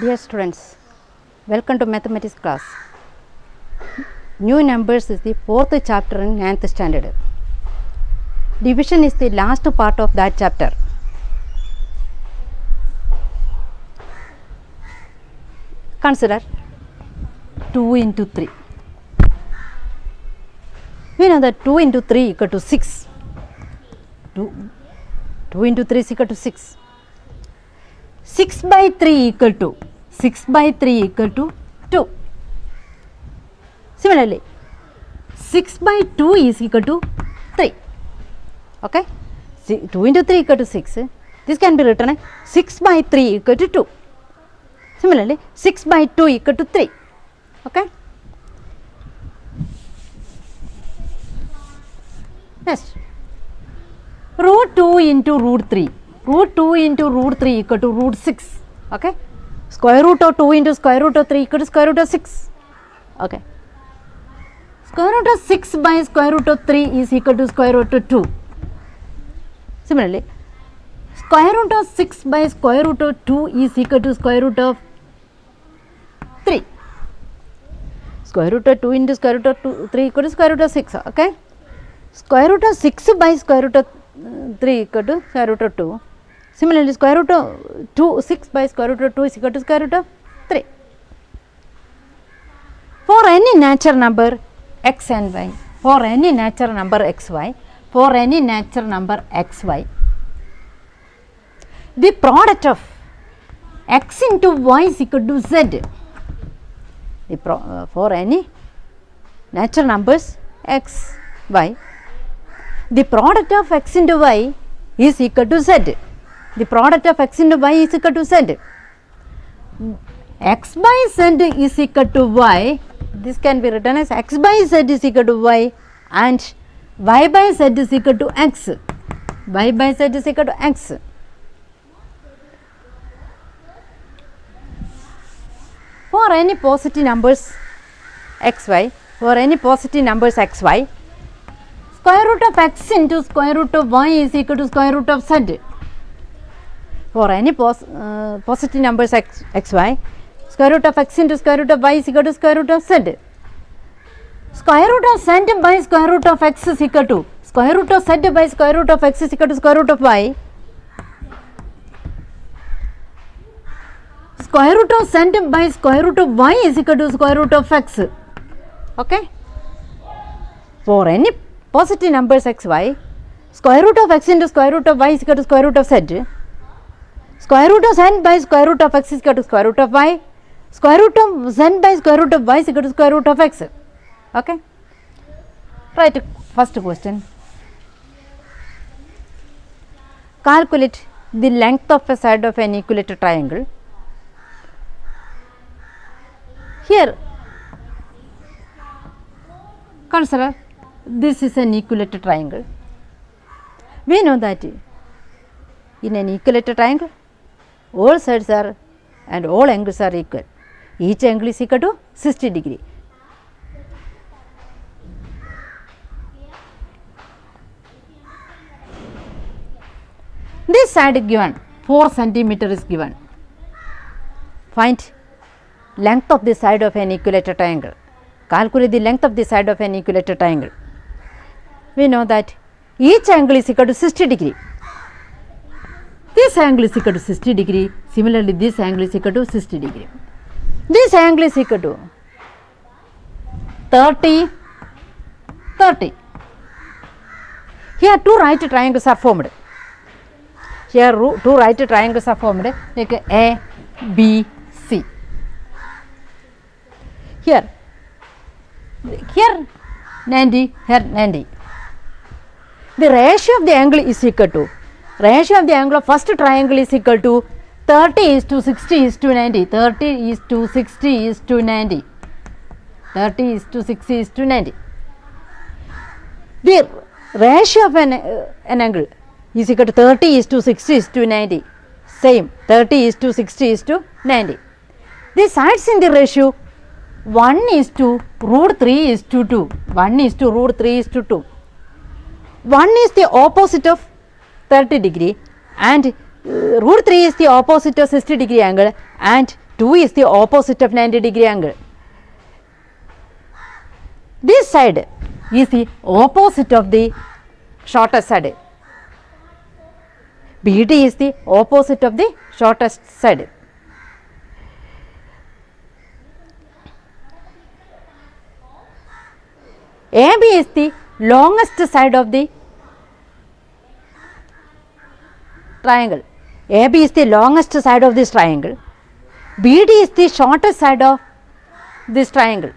Dear students, welcome to mathematics class. New numbers is the fourth chapter in 9th standard. Division is the last part of that chapter. Consider 2 into 3. We know that 2 into 3 equal to 6. 2 into 3 is equal to 6. 6 by 3 equal to 2. Similarly, 6 by 2 is equal to 3. Okay, 2 into 3 equal to 6. This can be written as 6 by 3 equal to 2. Similarly, 6 by 2 equal to 3. Okay. Next, root 2 into root 3. Root 2 into root 3 equal to root 6. Okay. Square root of 2 into square root of 3 equal to square root of 6. Okay. Square root of 6 by square root of 3 is equal to square root of 2. Similarly, square root of 6 by square root of 2 is equal to square root of 3. Square root of 2 into square root of 3 equal to square root of 6. Okay. Square root of 6 by square root of 3 equal to square root of 2. Similarly, square root of 6 by square root of 2 is equal to square root of 3. For any natural number x and y, for any natural number xy, the product of x into y is equal to z. For any natural numbers x, y, the product of x into y is equal to z. The product of x into y is equal to z. X by z is equal to y. This can be written as x by z is equal to y and y by z is equal to x. Y by z is equal to x. For any positive numbers xy, square root of x into square root of y is equal to square root of z. For any positive numbers xy, square root of x into square root of y is equal to square root of z. Square root of z by square root of x is equal to square root of z by square root of x is equal to square root of y. Square root of z by square root of y is equal to square root of x. Okay. For any positive numbers xy, square root of x into square root of y is equal to square root of z. Square root of z by square root of x is equal to square root of y. Square root of z by square root of y is equal to square root of x. Okay. Right. First question. Calculate the length of a side of an equilateral triangle. Here, consider this is an equilateral triangle. We know that in an equilateral triangle, all sides are and all angles are equal. Each angle is equal to 60 degree. This side is given 4 centimeter is given. Find length of the side of an equilateral triangle. Calculate the length of the side of an equilateral triangle. We know that each angle is equal to 60 degree. This angle is equal to 60 degree. Similarly, this angle is equal to 60 degree. This angle is equal to 30. Here two right triangles are formed. Here two right triangles are formed like A, B, C. Here 90, here 90. The ratio of the angle is equal to, ratio of the angle of first triangle is equal to 30 is to 60 is to 90. 30 is to 60 is to 90. 30 is to 60 is to 90. The ratio of an angle is equal to 30 is to 60 is to 90. Same, 30 is to 60 is to 90. The sides in the ratio 1 is to root 3 is to 2. 1 is to root 3 is to 2. 1 is the opposite of 30 degree and root 3 is the opposite of 60 degree angle and 2 is the opposite of 90 degree angle. This side is the opposite of the shortest side. BD is the opposite of the shortest side. AB is the longest side of the triangle. AB is the longest side of this triangle. BD is the shortest side of this triangle.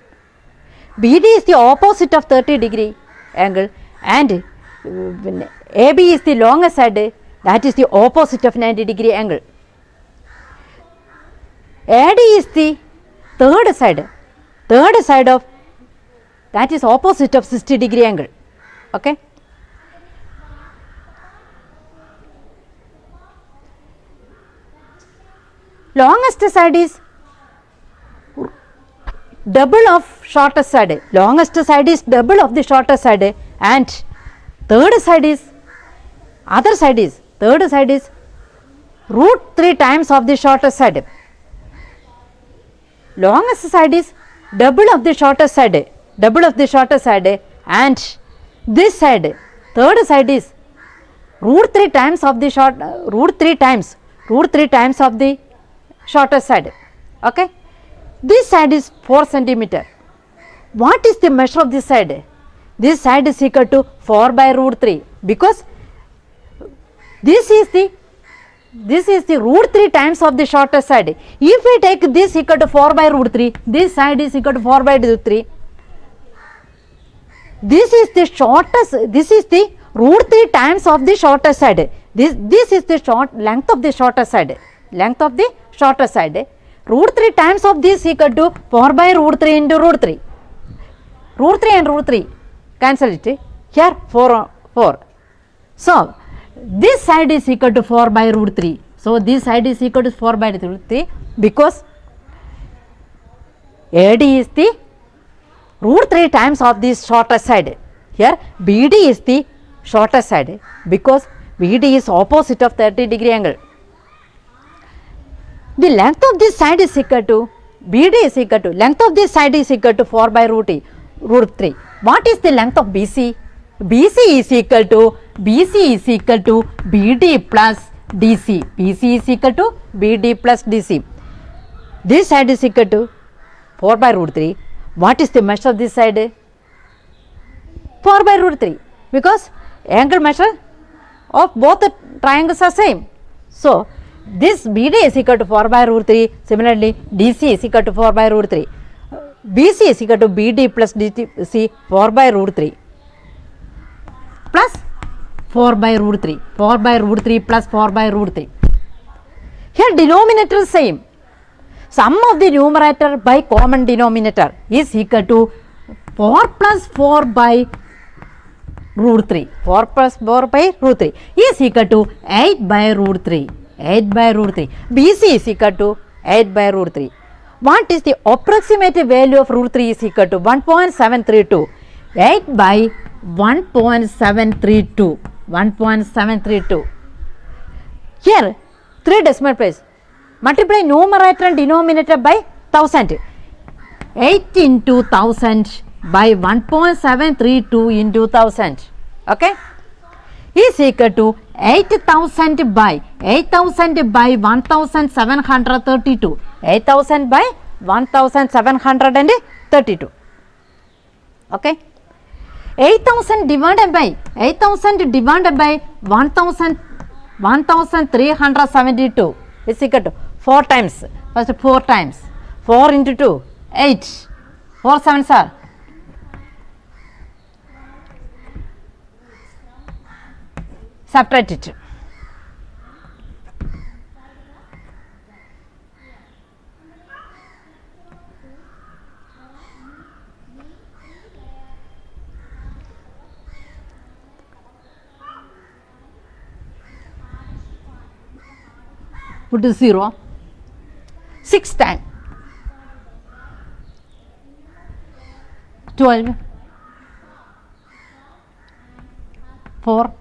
BD is the opposite of 30 degree angle, and AB is the longest side, that is the opposite of 90 degree angle. AD is the third side of, that is opposite of 60 degree angle. Okay. Longest side is double of shortest side. Longest side is double of the shortest side, and third side is root 3 times of the shortest side. Longest side is double of the shortest side, and this side, third side is root 3 times of the shortest side. Okay. This side is 4 centimeter. What is the measure of this side? This side is equal to 4 by root 3, because this is the root 3 times of the shortest side. If we take this equal to 4 by root 3, this side is equal to 4 by root 3. This is the root 3 times of the shortest side. This is the length of the shortest side. Root 3 times of this equal to 4 by root 3 into root 3. Root 3 and root 3 cancel it. Here 4. So this side is equal to 4 by root 3. So this side is equal to 4 by root 3, because AD is the root 3 times of this shortest side. Here BD is the shortest side, because BD is opposite of 30 degree angle. The length of this side is equal to, BD is equal to, length of this side is equal to 4 by root 3. What is the length of BC? BC is equal to BD plus DC. BC is equal to BD plus DC. This side is equal to 4 by root 3. What is the measure of this side? 4 by root 3, because angle measure of both the triangles are same. So this BD is equal to 4 by root 3. Similarly, DC is equal to 4 by root 3. BC is equal to BD plus DC 4 by root 3 plus 4 by root 3. 4 by root 3 plus 4 by root 3. Here denominator is same. Sum of the numerator by common denominator is equal to 4 plus 4 by root 3. 4 plus 4 by root 3 is equal to 8 by root 3. 8 by root 3. BC is equal to 8 by root 3. What is the approximate value of root 3 is equal to 1.732. 8 by 1.732. 1.732. Here 3 decimal place. Multiply numerator and denominator by 1000. 8 into 1000 by 1.732 into 1000. Okay. Is equal to 8000 by 1732. 8000 by 1732. Okay. 8000 divided by 1372 is equal to 4 times. First 4 times. 4 into 2, 8. 4 sevens are. Subtract it. Put 0. 6 times 12, 4, 8,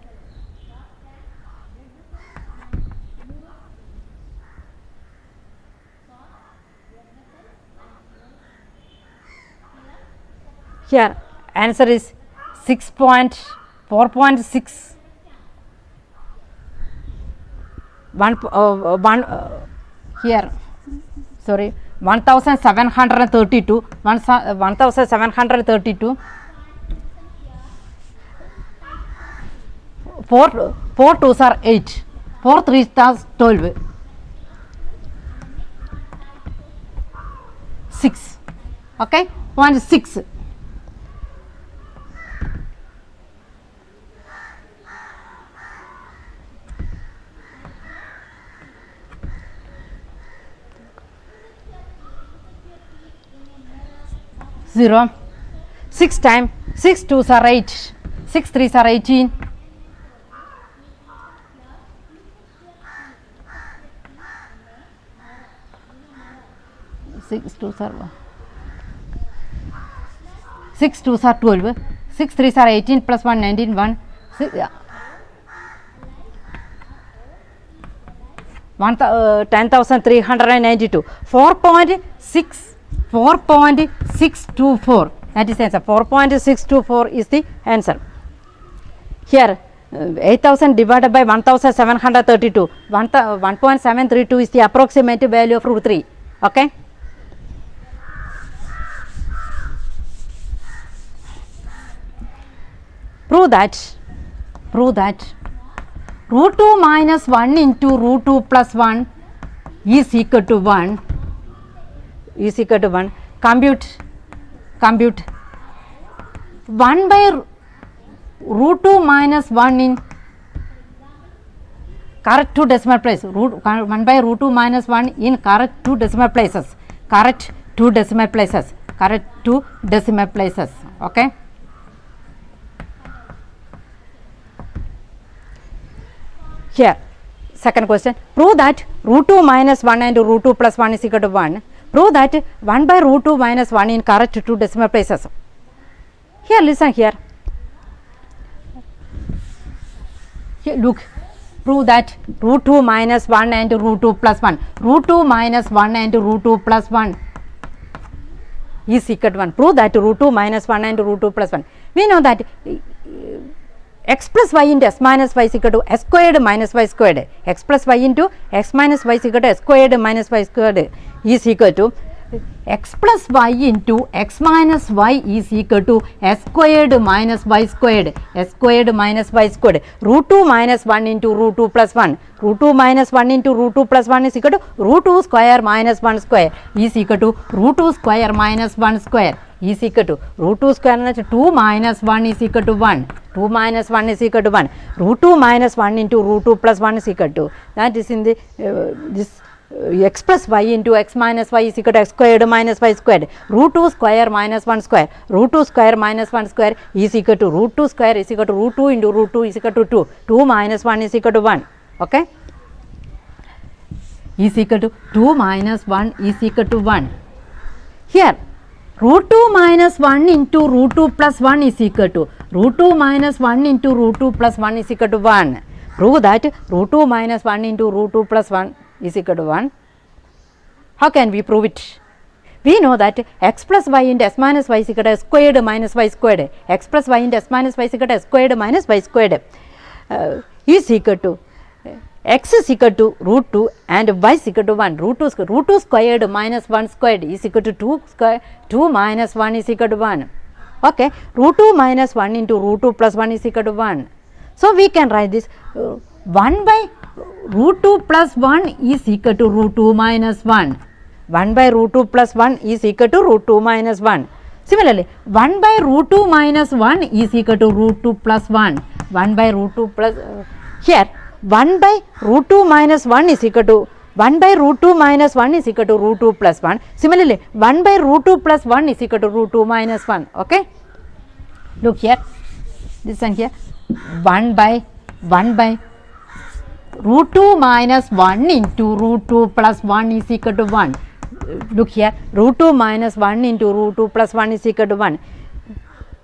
Here answer is 4.6. Here sorry 1732 1732 4 2s are 8, 4 3s are 12, 6, okay, 0.6. Zero. 6 times 6 2s are 8, 6 3s are 18, 6 2s are 6 2s are 12, 6 3s are 18 plus 1 19 1 6, 10,392 4.624, that is the answer. 4.624 is the answer. Here 8,000 divided by 1,732, 1.732 is the approximate value of root 3, okay. Prove that root 2 minus 1 into root 2 plus 1 is equal to 1. Compute 1 by root 2 minus 1 in correct 2 decimal place. 1 by root 2 minus 1 in correct 2 decimal places. Correct 2 decimal places. Okay. Here second question, prove that root 2 minus 1 and root 2 plus 1 is equal to 1. Prove that 1 by root 2 minus 1 in correct 2 decimal places. Here listen here. Here look, prove that root 2 minus 1 and root 2 plus 1, root 2 minus 1 and root 2 plus 1 is equal to 1. Prove that root 2 minus 1 and root 2 plus 1. We know that x plus y into s minus y is equal to s squared minus y squared. X plus y into x minus y is equal to s squared minus y squared is equal to x plus y into x minus y is equal to s squared minus y squared. Root 2 minus 1 into root 2 plus 1. Root 2 minus 1 into root 2 plus 1 is equal to root 2 square minus 1 square is equal to root 2 square minus 1 square is equal to root 2 square 2 minus 1 is equal to 1. 2 minus 1 is equal to 1. Root 2 minus 1 into root 2 plus 1 is equal to, that is in the this x plus y into x minus y is equal to x squared minus y squared. Root 2 square minus 1 square. Root 2 square minus 1 square is equal to root 2 square is equal to root 2 into root 2 is equal to 2. 2 minus 1 is equal to 1. Okay. Is equal to 2 minus 1 is equal to 1. Here root 2 minus 1 into root 2 plus 1 is equal to root 2 minus 1 into root 2 plus 1 is equal to 1. Prove that root 2 minus 1 into root 2 plus 1 is equal to 1. How can we prove it? We know that x plus y into s minus y is equal to s squared minus y squared. X plus y into s minus y is equal to s squared minus y squared is equal to x is equal to root 2 and y is equal to 1. Root 2 squared minus 1 squared is equal to 2 minus 1 is equal to 1. Okay. Root 2 minus 1 into root 2 plus 1 is equal to 1. So we can write this 1 by root 2 plus 1 is equal to root 2 minus 1. 1 by root 2 plus 1 is equal to root 2 minus 1. Similarly, 1 by root 2 minus 1 is equal to root 2 plus 1. 1 by root 2 plus here 1 by root 2 minus 1 is equal to 1 by root 2 minus 1 is equal to root 2 plus 1. Similarly, 1 by root 2 plus 1 is equal to root 2 minus 1. Okay. Look here, this one here, 1 by root 2 minus 1 into root 2 plus 1 is equal to 1. Look here, root 2 minus 1 into root 2 plus 1 is equal to 1.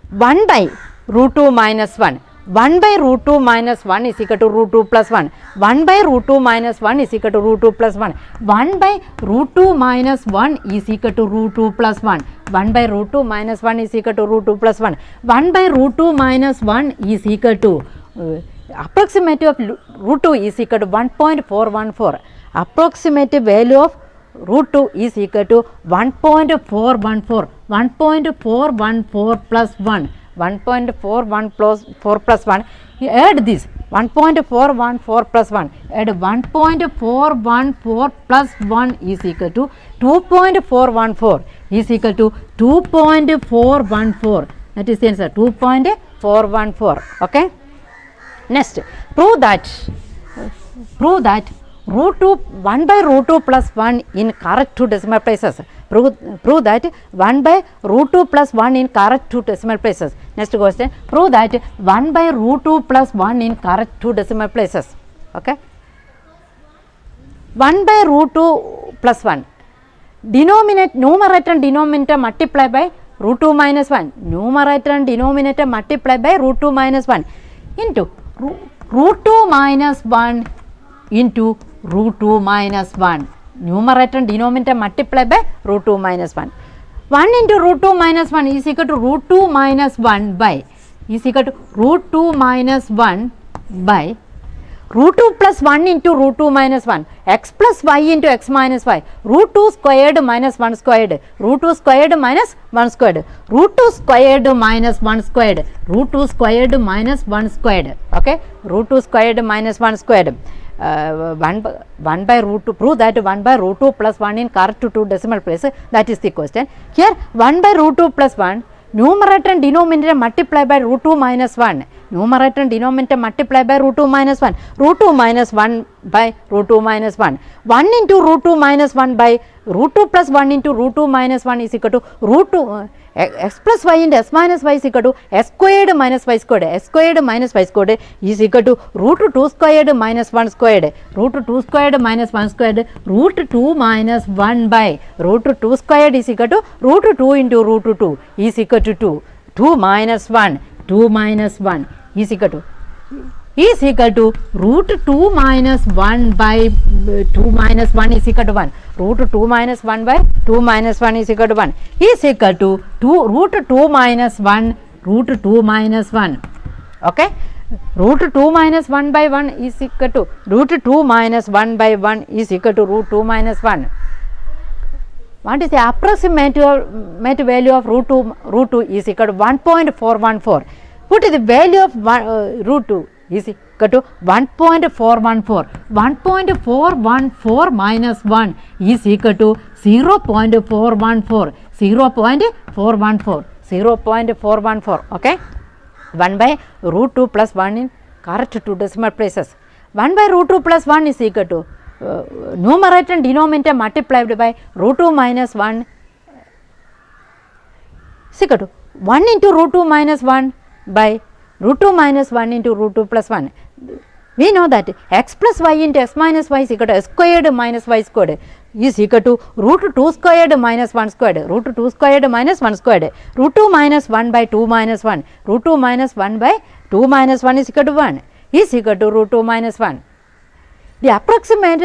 1 by root 2 minus 1. 1 by root 2 minus 1 is equal to root 2 plus 1. 1 by root 2 minus 1 is equal to root 2 plus 1. 1 by root 2 minus 1 is equal to root 2 plus 1. 1 by root 2 minus 1 is equal to root 2 plus 1. 1 by root 2 minus 1 is equal to approximate of root 2 is equal to 1.414. Approximate value of root 2 is equal to 1.414. 1.414 plus 1. 1.41 plus 4 plus 1. You add this 1.414 plus 1. Add 1.414 plus 1 is equal to 2.414 is equal to 2.414. That is the answer, 2.414. Okay. Next, prove that root 2 1 by root 2 plus 1 in correct two decimal places. Prove that 1 by root 2 plus 1 in correct two decimal places. Next question, prove that 1 by root 2 plus 1 in correct two decimal places. Okay. 1 by root 2 plus 1. Numerator and denominator multiply by root 2 minus 1. Numerator and denominator multiply by root 2 minus 1 into root 2 minus 1 into root 2 minus 1. Numerator and denominator multiply by root 2 minus 1. 1 into root 2 minus 1 is equal to root 2 minus 1 by is equal to root 2 minus 1 by root 2 plus 1 into root 2 minus 1, x plus y into x minus y, root 2 squared minus 1 squared, root 2 squared minus 1 squared, root 2 squared minus 1 squared, root 2 squared minus 1 squared. Okay, root 2 squared minus 1 squared. 1 by root 2, prove that 1 by root 2 plus 1 in correct two decimal place. That is the question. Here 1 by root 2 plus 1, numerator and denominator multiply by root 2 minus 1. Numerator and denominator multiply by root 2 minus 1. Root 2 minus 1 by root 2 minus 1. 1 into root 2 minus 1 by root 2 plus 1 into root 2 minus 1 is equal to root 2 x plus y into s minus y is equal to s squared minus y squared. S squared minus y squared is equal to root 2 squared minus 1 squared. Root 2 squared minus 1 squared. Root 2 minus 1 by root 2 squared is equal to root 2 into root 2 is equal to 2. 2 minus 1. 2 minus 1 is equal to root 2 minus 1 by 2 minus 1 is equal to 1. Root 2 minus 1 by 2 minus 1 is equal to 1 is equal to 2 root 2 minus 1 root 2 minus 1. Okay. Root 2 minus 1 by 1 is equal to root 2 minus 1 by 1 is equal to root 2 minus 1. What is the approximate value of root 2 is equal to 1.414. What is the value of root 2 is equal to 1.414. 1.414 minus 1 is equal to 0.414. 0.414. 0.414. Okay. 1 by root 2 plus 1 in correct two decimal places. 1 by root 2 plus 1 is equal to numerator and denominator multiplied by root 2 minus 1 is equal to 1 into root 2 minus 1 by root 2 minus 1 into root 2 plus 1. We know that x plus y into x minus y is equal to s squared minus y squared is equal to root 2 squared minus 1 squared. Root 2 squared minus 1 squared. Root 2 minus 1 by 2 minus 1. Root 2 minus 1 by 2 minus 1 is equal to 1 is equal to root 2 minus 1. The approximate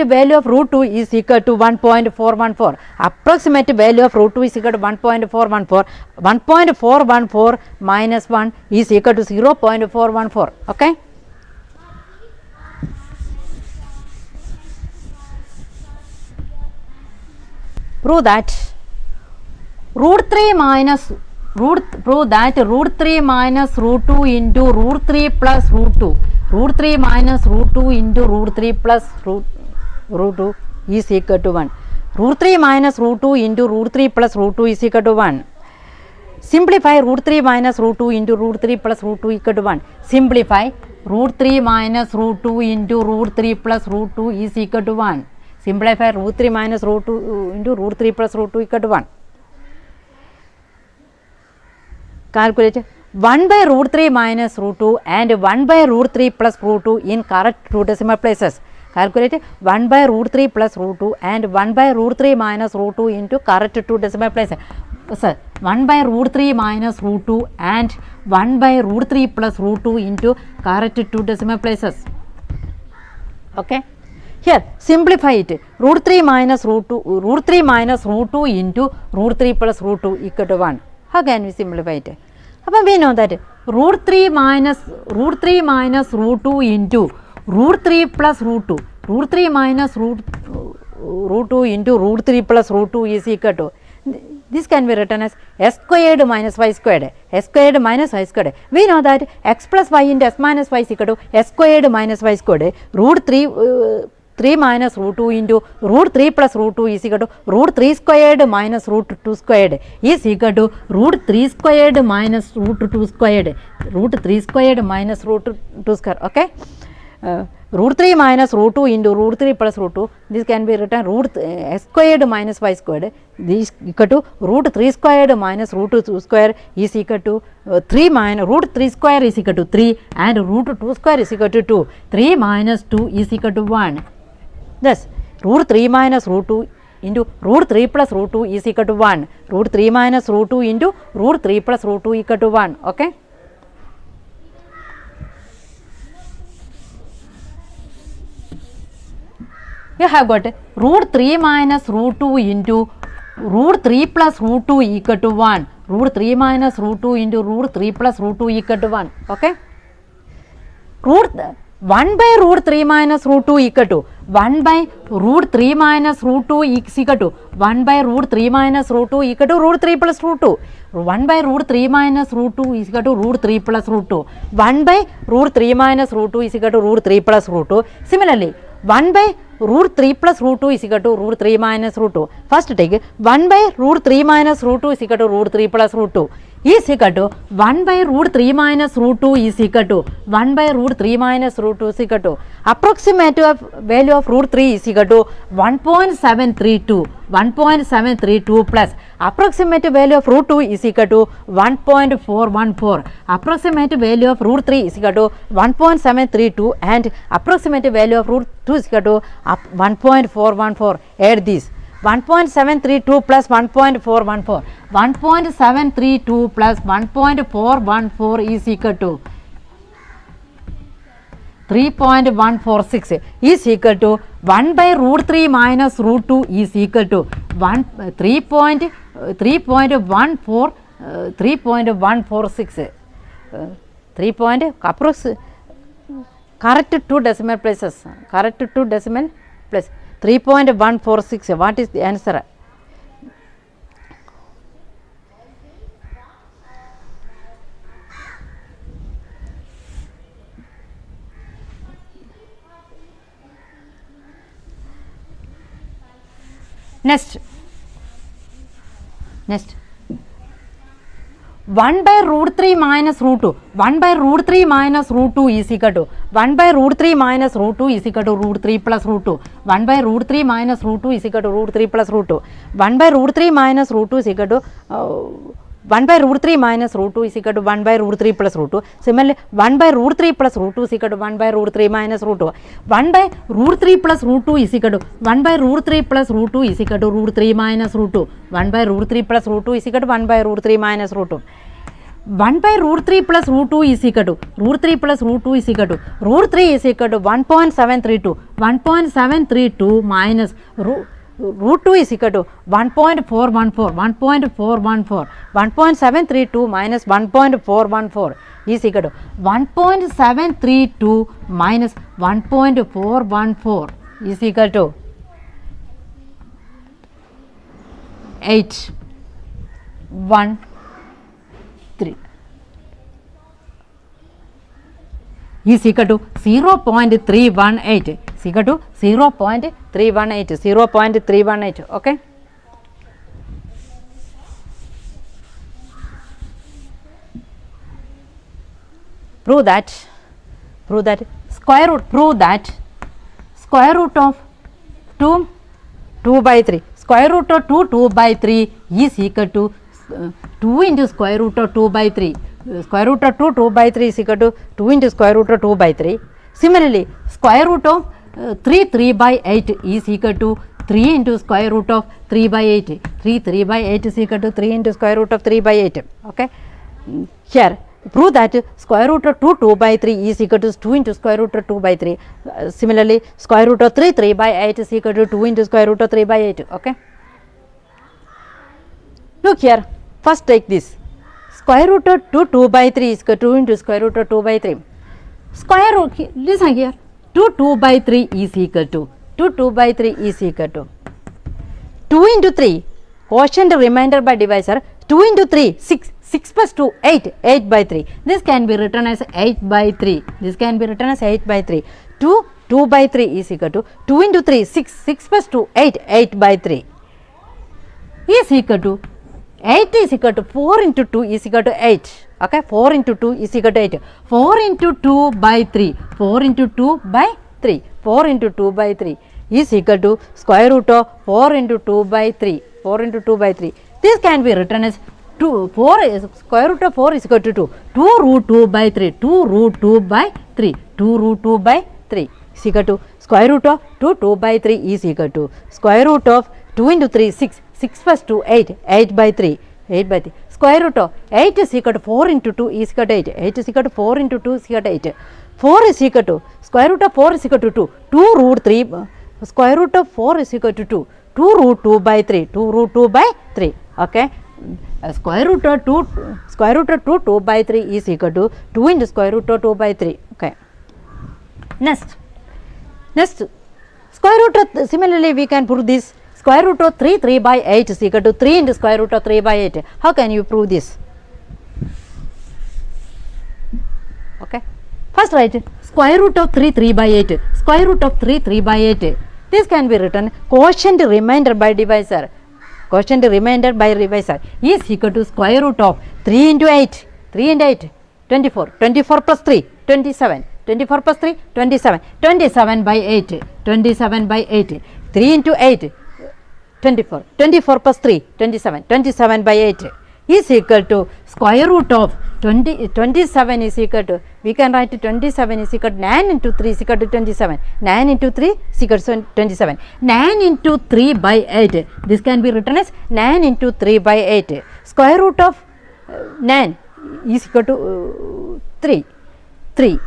value of root 2 is equal to 1.414. Approximate value of root 2 is equal to 1.414. 1.414 minus 1 is equal to 0.414. Okay. Prove that root 3 minus root 3 minus root 2 into root 3 plus root 2. Root 3 minus root 2 into root 3 plus root 2 is equal to 1. Root 3 minus root 2 into root 3 plus root 2 is equal to 1. Simplify root 3 minus root 2 into root 3 plus root 2 equal to 1. Simplify root 3 minus root 2 into root 3 plus root 2 is equal to 1. Simplify root 3 minus root 2 into root 3 plus root 2 equal to 1. Calculate 1 by root 3 minus root 2 and 1 by root 3 plus root 2 in correct two decimal places. Calculate 1 by root 3 plus root 2 and 1 by root 3 minus root 2 into correct two decimal places. Sir, 1 by root 3 minus root 2 and 1 by root 3 plus root 2 into correct 2 decimal places. Okay. Here simplify it. Root 3 minus root 2 into root 3 plus root 2 equal to 1. How can we simplify it? We know that root 3 minus root 2 into root 3 plus root 2. Root 3 minus root 2 into root 3 plus root 2 is equal to, this can be written as s squared minus y squared. S squared minus y squared. We know that x plus y into s minus y is equal to s squared minus y squared. Root 3 minus root 2 into root 3 plus root 2 is equal to root 3 squared minus root 2 squared is equal to root 3 squared minus root 2 squared. Root 3 squared minus root 2 squared. Okay. Root 3 minus root 2 into root 3 plus root 2, this can be written s squared minus y squared, this equal to root 3 squared minus root 2 square is equal to 3 minus root 3 square is equal to 3 and root 2 square is equal to 2. 3 minus 2 is equal to 1. Thus, root 3 minus root 2 into root 3 plus root 2 is equal to 1. Root 3 minus root 2 into root 3 plus root 2 equal to 1. Okay. You have got root 3 minus root 2 into root 3 plus root 2 equal to 1. Root 3 minus root 2 into root 3 plus root 2 equal to 1. Okay. Root 1 by root 3 minus root 2 equal to 1 by root 3 minus root 2 is equal to 1 by root 3 minus root 2 equal to root 3 plus root 2. 1 by root 3 minus root 2 is equal to root 3 plus root 2. 1 by root 3 minus root 2 is equal to root 3 plus root 2. Similarly, 1 by root 3 plus root 2 is equal to root 3 minus root 2. First take 1 by root 3 minus root 2 is equal to root 3 plus root 2 is equal to 1 by root 3 minus root 2 is equal to 1 by root 3 minus root 2 is equal to approximate value of root 3 is equal to 1.732 plus approximate value of root 2 is equal to 1.414. Approximate value of root 3 is equal to 1.732 and approximate value of root 2 is equal to 1.414. Add this 1.732 plus 1.414. 1.732 plus 1.414 is equal to 3.146 is equal to 1 by root 3 minus root 2 is equal to 3.146 correct 2 decimal places, correct 2 decimal place 3.146. What is the answer? Next 1 by root 3 minus root 2. 1 by root 3 minus root 2 is equal to 1 by root 3 minus root 2 is equal to root 3 plus root 2. 1 by root 3 minus root 2 is equal to root 3 plus root 2. 1 by root 3 minus root 2 is equal to 1 by root 3 minus root 2 is equal to 1 by root 3 plus root 2. Similarly, 1 by root 3 plus root 2 is equal to 1 by root 3 minus root 2. 1 by root 3 plus root 2 is equal to 1 by root 3 plus root 2 is equal to root 3 minus root 2. 1 by root 3 plus root 2 is equal to 1 by root 3 minus root 2. 1 by root 3 plus root 2 is equal to root 3 plus root 2 is equal to root 3 is equal to 1.732. 1.732 minus root 2 is equal to 1.414. 1.732 minus 1.414 is equal to 1.732 minus 1.414 is equal to 813 is equal to 0.318 is equal to 0.318. Okay. Prove that square root of 2 by 3. Square root of 2 by 3 is equal to 2 into square root of 2 by 3. Square root of 2 by 3 is equal to 2 into square root of 2 by 3. Similarly, square root of 3 by 8 is equal to 3 into square root of 3 by 8. 3 by 8 is equal to 3 into square root of 3 by 8. Okay. Here, prove that square root of 2 by 3 is equal to 2 into square root of 2 by 3. Similarly, square root of 3 by 8 is equal to 2 into square root of 3 by 8. Okay. Look here, first take this. Square root of 2 by 3 is equal to 2 into square root of 2 by 3. Square root, listen here, 2 by 3 is equal to 2 by 3 is equal to 2 into 3, quotient remainder by divisor, 2 into 3, 6 plus 2, 8 by 3. This can be written as 8 by 3. This can be written as 8 by 3. 2 by 3 is equal to 2 into 3, 6 plus 2, 8 by 3 is equal to 8 is equal to 4 into 2 is equal to 8. Okay, 4 into 2 is equal to 8. 4 into 2 by 3. 4 into 2 by 3. 4 into 2 by 3 is equal to square root of 4 into 2 by 3. 4 into 2 by 3. This can be written as 4 is square root of 4 is equal to 2. 2 root 2 by 3. 2 root 2 by 3. 2 root 2 by 3 is equal to square root of 2 by 3 is equal to square root of 2 into 3, 6 plus 2, 8 by 3. 8 by 3. Square root of 8 is equal to 4 into 2 is equal to 8. 8 is equal to 4 into 2 is equal to 8. 4 is equal to square root of 4 is equal to 2. 2 root 3 square root of 4 is equal to 2. 2 root 2 by 3. 2 root 2 by 3. Okay. Square root of 2 by 3 is equal to 2 into square root of 2 by 3. Okay. Next square root of, similarly we can prove this. Square root of 3 by 8 is equal to 3 into square root of 3 by 8. How can you prove this? Okay. First write square root of 3 by 8. Square root of 3 by 8. This can be written quotient remainder by divisor. Quotient remainder by divisor is equal to square root of 3 into 8. 3 into 8, 24. 24 plus 3, 27. 24 plus 3, 27. 27 by 8. 27 by 8. 3 into 8. 24. 24 plus 3, 27. 27 by 8 is equal to square root of 27 is equal to, we can write 27 is equal to 9 into 3 is equal to 27. 9 into 3 is equal to 27. 9 into 3 by 8. This can be written as 9 into 3 by 8. Square root of 9 is equal to 3. 3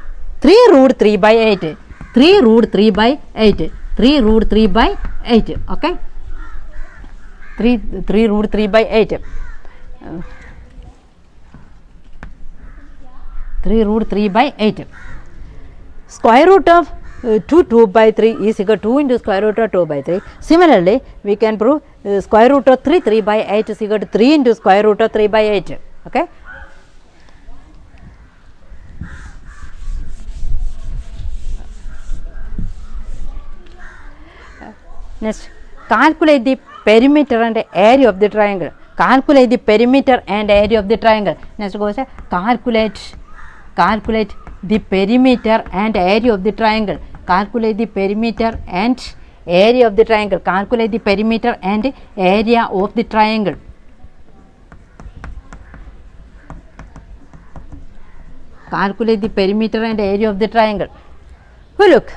root 3 by 8. 3 root 3 by 8. 3 root 3 by 8. Okay. 3 root 3 by 8. 3 root 3 by 8. Square root of 2 by 3 is equal to 2 into square root of 2 by 3. Similarly, we can prove square root of 3 by 8 is equal to 3 into square root of 3 by 8. Okay. Next, calculate the perimeter and area of the triangle. Calculate the perimeter and area of the triangle. Next goes calculate the perimeter and area of the triangle. Calculate the perimeter and area of the triangle. Calculate the perimeter and area of the triangle. Calculate the perimeter and area of the triangle. Oh, look.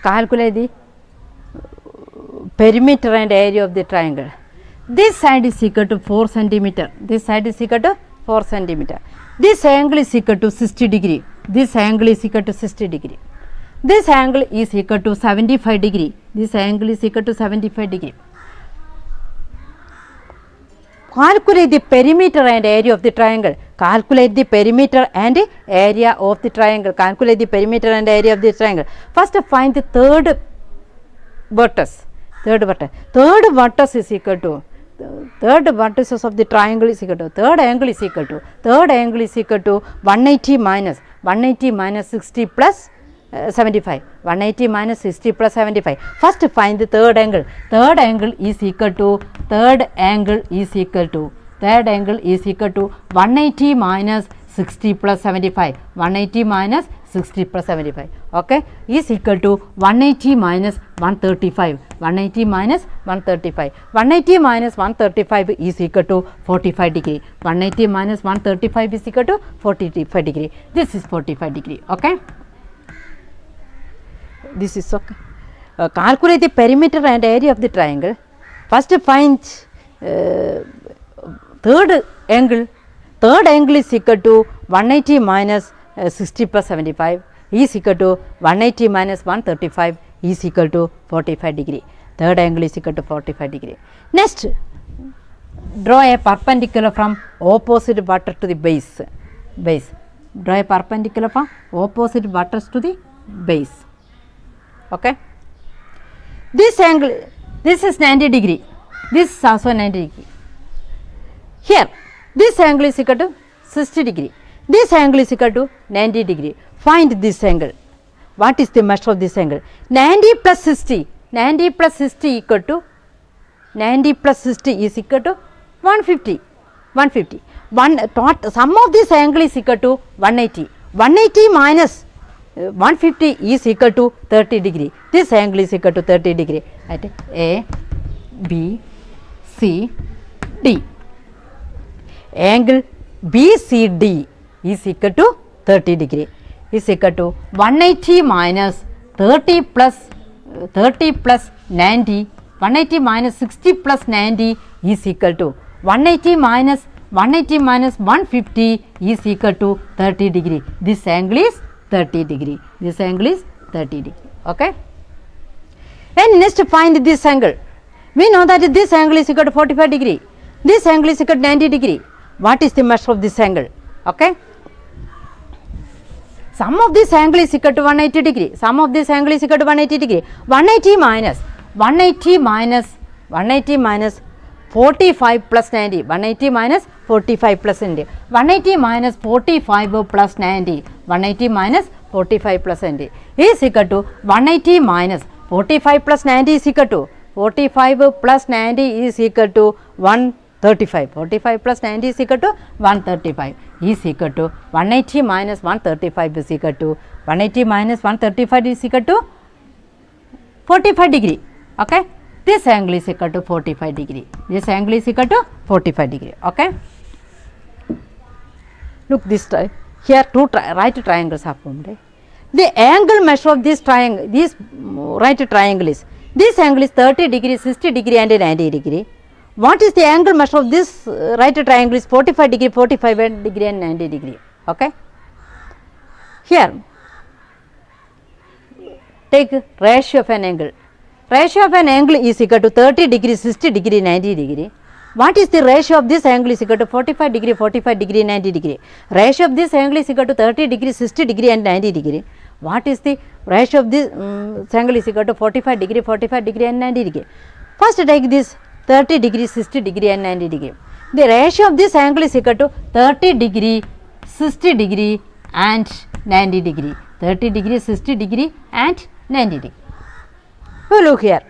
Calculate the perimeter and area of the triangle. This side is equal to 4 centimeter. This side is equal to 4 centimeter. This angle is equal to 60 degree. This angle is equal to 60 degree. This angle is equal to 75 degree. This angle is equal to 75 degree. Calculate the perimeter and area of the triangle. Calculate the perimeter and area of the triangle. Calculate the perimeter and area of the triangle. First, find the third vertex. Third vertex is equal to, third vertices of the triangle is equal to, third angle is equal to 180 minus 60 plus 75. 180 minus 60 plus 75. First find the third angle. Third angle is equal to 180 minus 60 plus 75. 180 minus 60 plus 75, okay, is equal to 180 minus 135, 180 minus 135, 180 minus 135 is equal to 45 degree, 180 minus 135 is equal to 45 degree, this is 45 degree, okay. This is okay. Calculate the perimeter and area of the triangle. First find third angle. Third angle is equal to 180 minus 60 plus 75 is equal to 180 minus 135 is equal to 45 degree. Third angle is equal to 45 degree. Next, draw a perpendicular from opposite vertex to the base. Draw a perpendicular from opposite vertex to the base. Okay. This angle, this is 90 degree, this is also 90 degree. Here, this angle is equal to 60 degree, this angle is equal to 90 degree. Find this angle. What is the measure of this angle? 90 plus 60, 90 plus 60 equal to, 90 plus 60 is equal to 150, 150. Sum of this angle is equal to 180, 180 minus 150 is equal to 30 degree. This angle is equal to 30 degree at A, B, C, D. Angle BCD is equal to 30 degree, is equal to 180 minus 30 plus 90, 180 minus 60 plus 90 is equal to 180 minus 150 is equal to 30 degree. This angle is 30 degree. This angle is 30 degree. Okay. And next find this angle. We know that this angle is equal to 45 degree. This angle is equal to 90 degree. What is the measure of this angle? Okay. Sum of this angle is equal to 180 degree. Sum of this angle is equal to 180 degree. 180 minus 45 plus 90, 180 minus 45 plus 90, 180 minus 45 plus 90, 180 minus 45 plus 90 is equal to 180 minus 45 plus 90 is equal to 45 plus 90 is equal to 135, 45 plus 90 is equal to 135 is equal to 180 minus 135 is equal to 180 minus 135 is equal to 45 degree. Okay. This angle is equal to 45 degree. This angle is equal to 45 degree. Okay. Look this here two right triangles are formed. The angle measure of this triangle, this right triangle is, this angle is 30 degree, 60 degree and 90 degree. What is the angle measure of this right triangle is 45 degree, 45 degree and 90 degree. Okay. Here take ratio of an angle. Ratio of an angle is equal to 30 degree, 60 degree, 90 degree. What is the ratio of this angle is equal to 45 degree, 45 degree, 90 degree. Ratio of this angle is equal to 30 degree, 60 degree and 90 degree. What is the ratio of this angle is equal to 45 degree, 45 degree and 90 degree. First take this 30 degree, 60 degree and 90 degree. The ratio of this angle is equal to 30 degree, 60 degree and 90 degree. 30 degree, 60 degree and 90 degree. Look here,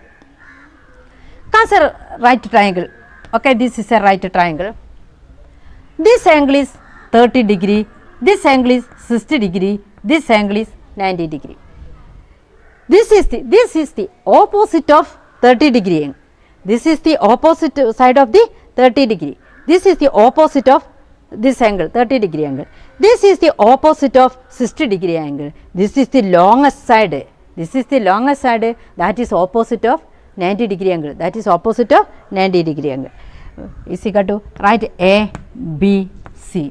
consider right triangle. Okay, this is a right triangle. This angle is 30 degree, this angle is 60 degree, this angle is 90 degree. This is the opposite of 30 degree angle. This is the opposite side of the 30 degree. This is the opposite of this angle, 30 degree angle. This is the opposite of 60 degree angle. This is the longest side. This is the longest side, that is opposite of 90 degree angle, that is opposite of 90 degree angle. Is equal to write A, B, C.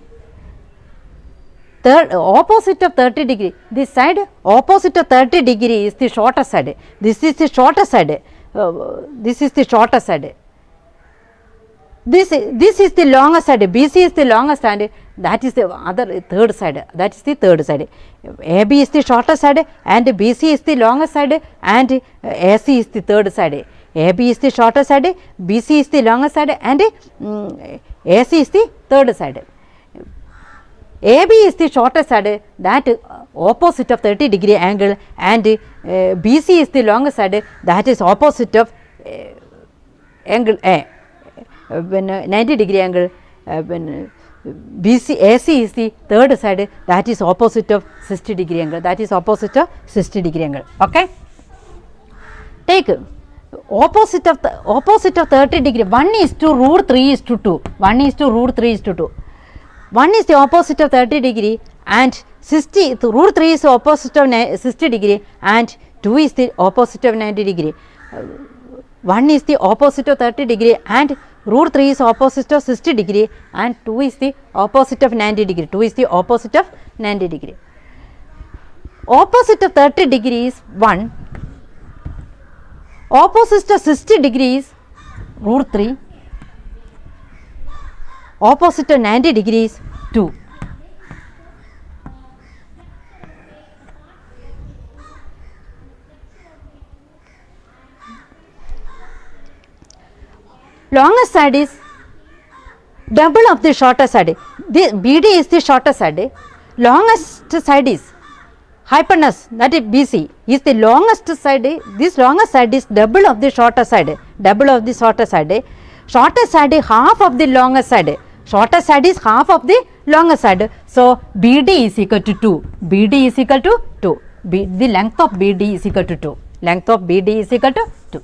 Third opposite of 30 degree, this side opposite of 30 degree is the shorter side. This is the shorter side. This is the shorter side. This is the longer side. BC is the longer side. That is the other third side. That is the third side. AB is the shorter side and BC is the longer side and AC is the third side. AB is the shorter side, BC is the longer side and AC is the third side. AB is the shorter side, that opposite of 30 degree angle, and BC is the longer side, that is opposite of angle A. When 90 degree angle, when BC, AC is the third side, that is opposite of 60 degree angle, that is opposite of 60 degree angle. Okay. Take opposite of 30 degree, 1 is to root 3 is to 2, 1 is to root 3 is to 2. 1 is the opposite of 30 degree and 60, root 3 is the opposite of 60 degree and 2 is the opposite of 90 degree. 1 is the opposite of 30 degree and root 3 is opposite of 60 degree and 2 is the opposite of 90 degree. 2 is the opposite of 90 degree. Opposite of 30 degree is 1. Opposite of 60 degree is root 3. Opposite of 90 degree is 2. Longest side is double of the shortest side. The BD is the shortest side. Longest side is hypotenuse, that is BC, is the longest side. This longest side is double of the shortest side. Double of the shortest side. Shortest side is half of the longest side. Shortest side is half of the longest side. So BD is equal to 2. BD is equal to 2. The length of BD is equal to 2. Length of BD is equal to 2.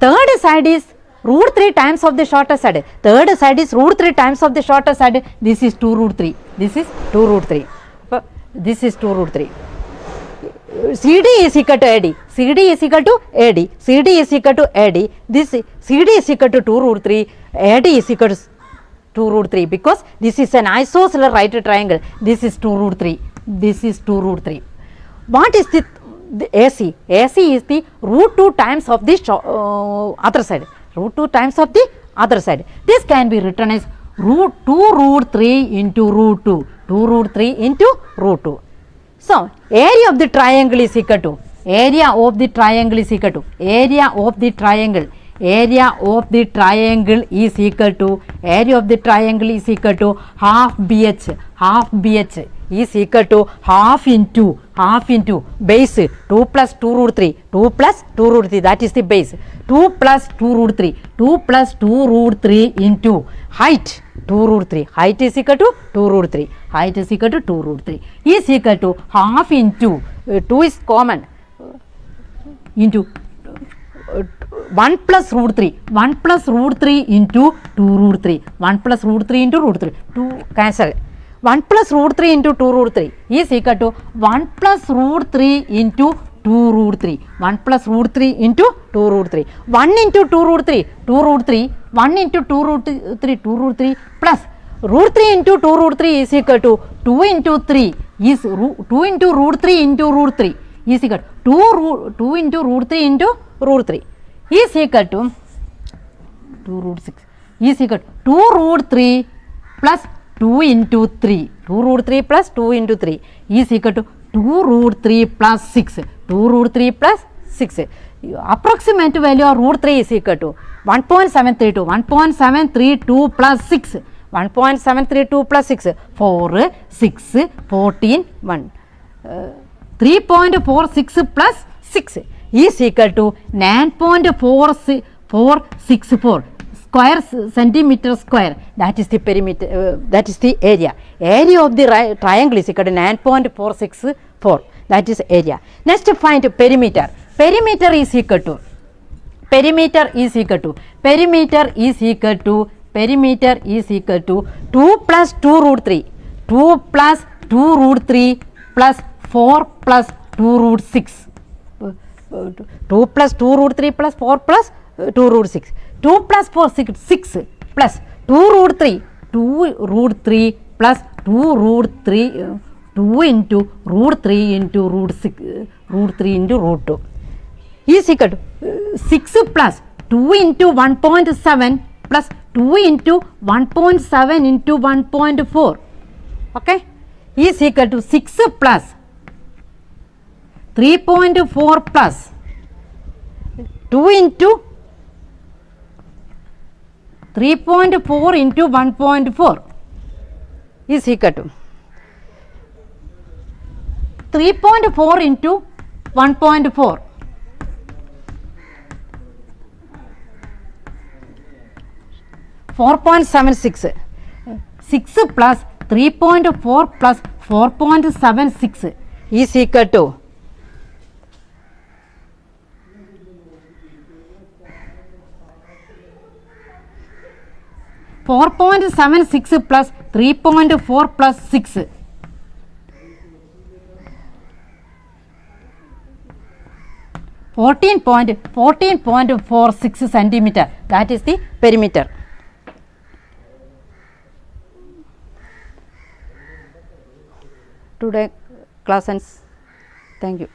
Third side is root 3 times of the shortest side. Third side is root 3 times of the shortest side. This is 2 root 3. This is 2 root 3. This is 2 root 3. CD is equal to AD. CD is equal to AD. CD is equal to AD. This CD is equal to 2 root 3. AD is equal to 2 root 3 because this is an isosceles right triangle. This is 2 root 3. This is 2 root 3. What is the AC? AC is the root 2 times of the other side. Root 2 times of the other side. This can be written as root 2 root 3 into root 2. 2 root 3 into root 2. So, area of the triangle is equal to, area of the triangle is equal to, area of the triangle, area of the triangle is equal to, area of the triangle is equal to half BH, half BH is equal to half into base 2 plus 2 root 3, 2 plus 2 root 3, that is the base, 2 plus 2 root 3, 2 plus 2 root 3 into height 2 root 3, height is equal to 2 root 3, height is equal to 2 root 3 is equal to half into 2 is common into 1 plus root 3, 1 plus root 3 into 2 root 3, 1 plus root 3 into root 3, 2 cancel. 1 plus root 3 into 2 root 3 is equal to 1 plus root 3 into 2 root 3, 1 plus root 3 into 2 root 3, 1 into 2 root 3, 2 root 3, 1 into 2 root 3, 2 root 3 plus root 3 into 2 root 3 is equal to 2 into 3 is 2 into root 3 into root 3 is equal to 2 into root 3 into root 3 is equal to 2 root 6 is equal to 2 root 3 plus 2 into 3, 2 root 3 plus 2 into 3 is equal to 2 root 3 plus 6, 2 root 3 plus 6. Approximate value of root 3 is equal to 1.732, 1.732 plus 6, 1.732 plus 6, 4, 6, 14, 1. 3.46 plus 6 is equal to 9.464 square centimeter square, that is the perimeter, that is the area. Area of the triangle is equal to 9.464, that is area. Next find perimeter. Perimeter is equal to, perimeter is equal to, perimeter is equal to, perimeter is equal to 2 plus 2 root 3, 2 plus 2 root 3 plus 4 plus 2 root 6, 2 plus 2 root 3 plus 4 plus 2 root 6, 2 plus 4 6 plus 2 root 3, 2 root 3 plus 2 root 3, 2 into root 3 into root 6, root 3 into root 2 is equal to 6 plus 2 into 1.7 plus 2 into 1.7 into 1.4, okay, is equal to 6 plus 3.4 plus 2 into 3.4 into 1.4 is equal to 3.4 into 1.4 4.76 6 plus 3.4 plus 4.76 is equal to 4.76 plus 3.4 plus 6. 14.46 centimeter. That is the perimeter. Today class ends. Thank you.